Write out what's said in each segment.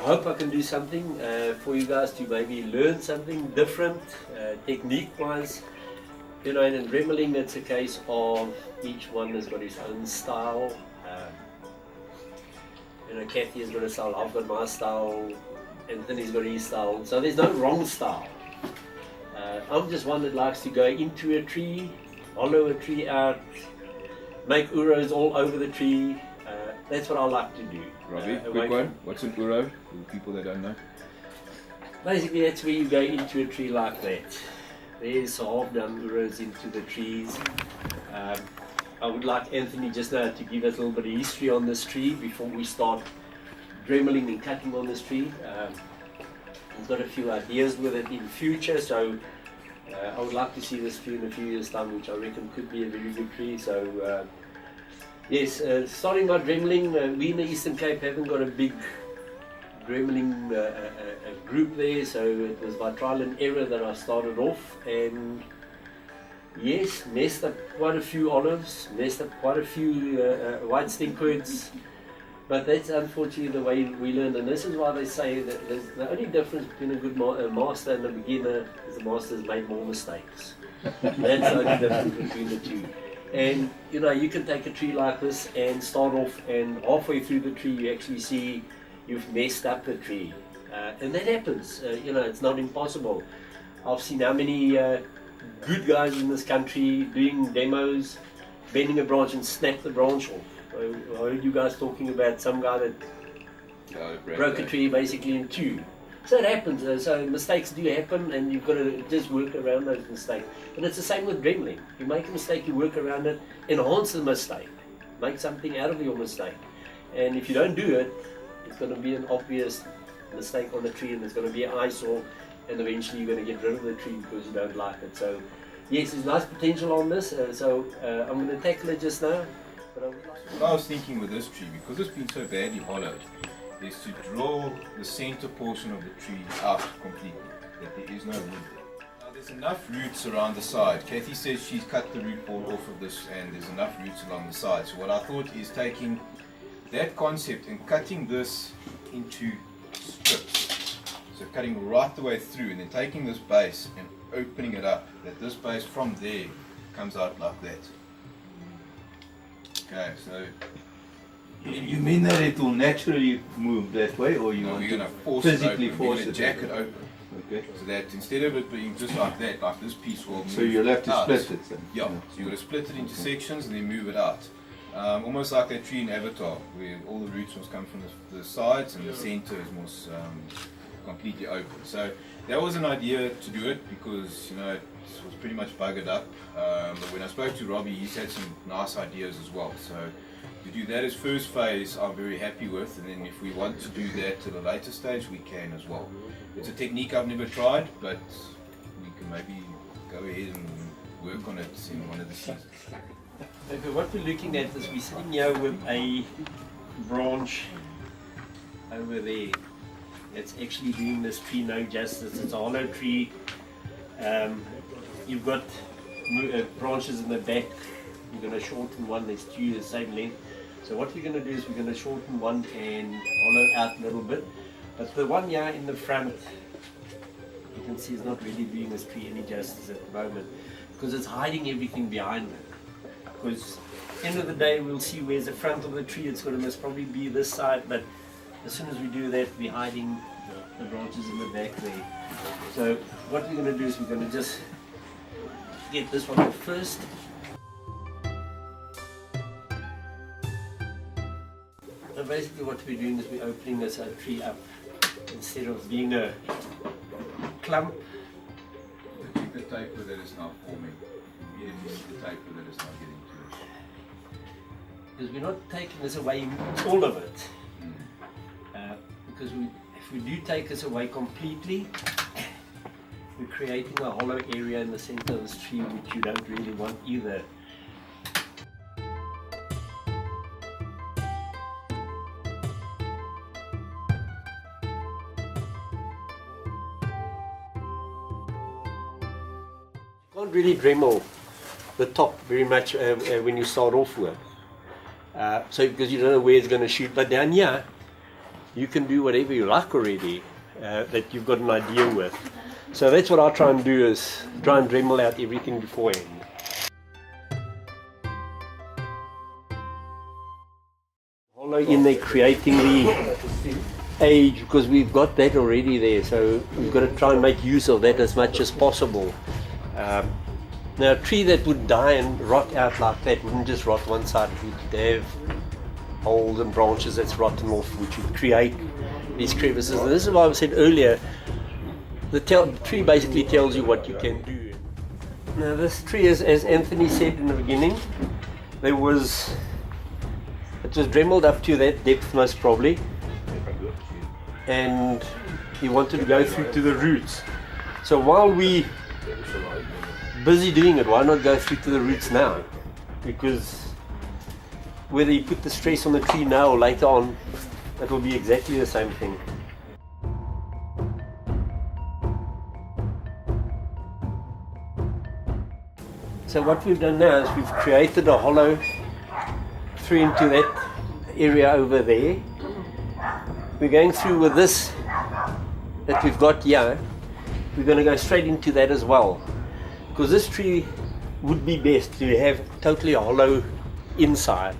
hope I can do something for you guys to maybe learn something different, technique-wise. You know, in dremeling it's a case of each one has got his own style. You know, Kathy has got a style, I've got my style, Anthony's got his style. So there's no wrong style. I'm just one that likes to go into a tree, hollow a tree out, make uros all over the tree. That's what I like to do. Robbie, quick one. What's an uro for the people that don't know? Basically, that's where you go into a tree like that. There's half done uros into the trees. I would like Anthony just now to give us a little bit of history on this tree before we start dremeling and cutting on this tree. He's got a few ideas with it in future, so I would like to see this tree in a few years' time, which I reckon could be a very good tree. So yes, starting by dremeling, we in the Eastern Cape haven't got a big dremeling group there, so it was by trial and error that I started off, and yes, messed up quite a few olives, messed up quite a few white stinkwoods, but that's unfortunately the way we learn, and this is why they say that the only difference between a good master and a beginner is the master has made more mistakes. That's the only difference between the two. And you know, you can take a tree like this and start off, and halfway through the tree you actually see you've messed up the tree, and that happens. You know, it's not impossible. I've seen how many good guys in this country doing demos, bending a branch and snap the branch off. I heard you guys talking about some guy that broke a tree basically in two. So it happens, so mistakes do happen, and you've got to just work around those mistakes. And it's the same with dremeling. You make a mistake, you work around it, enhance the mistake, make something out of your mistake. And if you don't do it, it's going to be an obvious mistake on the tree, and it's going to be an eyesore, and eventually you're going to get rid of the tree because you don't like it. So yes, there's nice potential on this, so I'm going to tackle it just now. But what I was thinking with this tree, because it's been so badly hollowed, is to draw the center portion of the tree out completely, that there is no wood there. Now there's enough roots around the side. Kathy says she's cut the root ball off of this, and there's enough roots along the side. So what I thought is taking that concept and cutting this into strips. So cutting right the way through, and then taking this base and opening it up, that this base from there comes out like that. Okay, so you mean that it will naturally move that way, or you want we're going to force physically it open. force We're going to jack it open. Okay. So that instead of it being just like that, like this piece will move. So you'll have to out. split it then? Yeah, so you've got to split it into sections and then move it out. Almost like that tree in Avatar, where all the roots must come from the sides and the center is most completely open. So that was an idea to do it because, you know, it was pretty much buggered up. But when I spoke to Robbie, he's had some nice ideas as well. So to do that as first phase, I'm very happy with, and then if we want to do that at a later stage, we can as well. It's a technique I've never tried, but we can maybe go ahead and work on it in one of the seasons. okay, what we're looking at is we're sitting here with a branch over there. It's actually doing this tree no justice. It's a hollow tree. You've got branches in the back. You're going to shorten one. There's two the same length. So what we're going to do is we're going to shorten one and hollow out a little bit. But the one here in the front, you can see is not really doing this tree any justice at the moment because it's hiding everything behind it. Because at the end of the day, we'll see where's the front of the tree. It's going to most probably be this side, but as soon as we do that, we're hiding the branches in the back there. So what we're going to do is we're going to just get this one off first. And basically what we're doing is we're opening this tree up instead of being a clump. The bigger taper that is now forming, the taper that is now getting to it. Because we're not taking this away, all of it. Because if we do take this away completely, we're creating a hollow area in the center of this tree, which you don't really want either. You can't really dremel the top very much when you start off with. So because you don't know where it's going to shoot, but down here you can do whatever you like already that you've got an idea with. So that's what I try and do, is try and Dremel out everything beforehand. Hollow in there, creating the age, because we've got that already there, so we've got to try and make use of that as much as possible. Now a tree that would die and rot out like that wouldn't just rot one side, it would have holes and branches that's rotten off, which would create these crevices. And this is why I said earlier, the tree basically tells you what you can do. Now this tree, as Anthony said in the beginning, it was dremeled up to that depth most probably, and he wanted to go through to the roots. So while we busy doing it, why not go through to the roots now? Because whether you put the stress on the tree now or later on, it will be exactly the same thing. So what we've done now is we've created a hollow through into that area over there. We're going through with this that we've got here. We're going to go straight into that as well, because this tree would be best to have totally a hollow inside.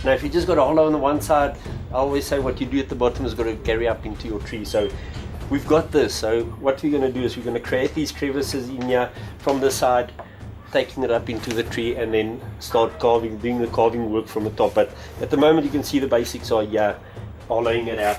Now if you just got a hollow on the one side, I always say what you do at the bottom is got to carry up into your tree. So we've got this, so what we're going to do is we're going to create these crevices in here from the side, taking it up into the tree, and then start carving, doing the carving work from the top. But at the moment you can see the basics are here, hollowing it out.